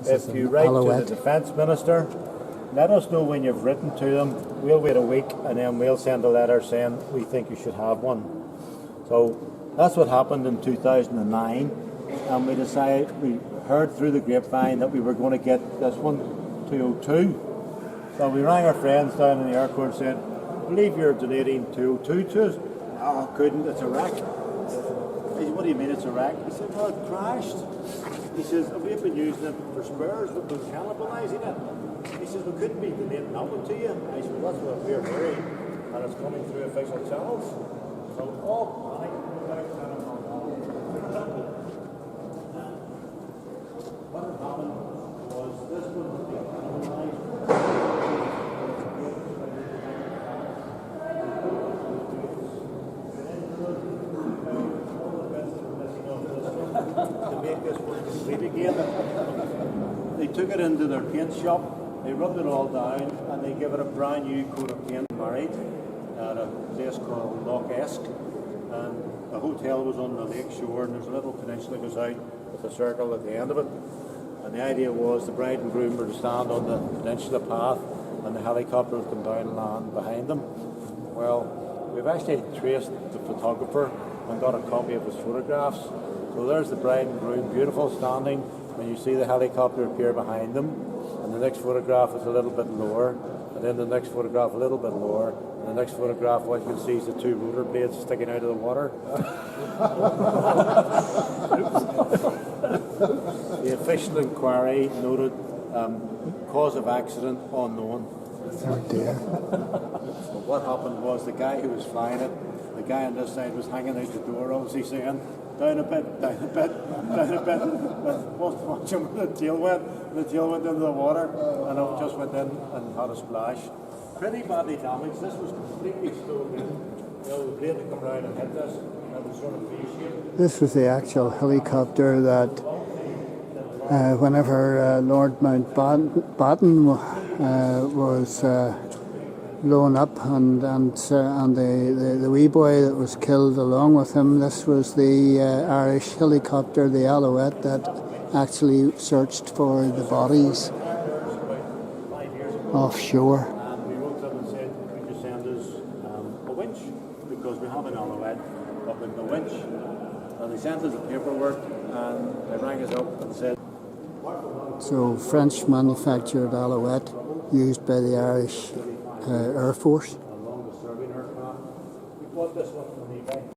If you write to the Defence Minister, let us know when you've written to them. We'll wait a week and then we'll send a letter saying we think you should have one. So that's what happened in 2009, and we decided, we heard through the grapevine that we were going to get this one, 202. So we rang our friends down in the airport and said, I believe you're donating 202 to us. No, I couldn't, it's a wreck. He said, what do you mean it's a wreck? He said, well, it crashed. He says, we've been using it for spares, we've been cannibalising it. He says, we couldn't be donating that one to you. I said, well, that's what we're worried, and it's coming through official channels. So all panic. What had happened was this one was being cannibalised. To make this one complete again. They took it into their paint shop, they rubbed it all down, and they gave it a brand new coat of paint. Married at a place called Loch Esk, and the hotel was on the lake shore, and there's a little peninsula that goes out with a circle at the end of it. And the idea was the bride and groom were to stand on the peninsula path, and the helicopter would come down and land behind them. Well, we've actually traced the photographer and got a copy of his photographs. So there's the bride and groom, beautiful standing, when you see the helicopter appear behind them. And the next photograph is a little bit lower, and then the next photograph a little bit lower, and the next photograph, what you can see is the two rotor blades sticking out of the water. The official inquiry noted cause of accident unknown. Oh dear. So what happened was the guy who was flying it, the guy on this side was hanging out the door, obviously saying, down a bit, down a bit, down a bit. Watch him when the tail went into the water, and it just went in and had a splash. Pretty badly damaged. This was completely stove in. The blade had come round and hit this, and it was sort of V-shaped. This was the actual helicopter that whenever Lord Mountbatten was blown up, and the wee boy that was killed along with him, this was the Irish helicopter, the Alouette, that actually searched for the bodies offshore. And we wrote them and said, could you send us a winch? Because we have an Alouette, but with no winch. And they sent us the paperwork, and they rang us up and said, So French manufactured Alouette used by the Irish Air Force.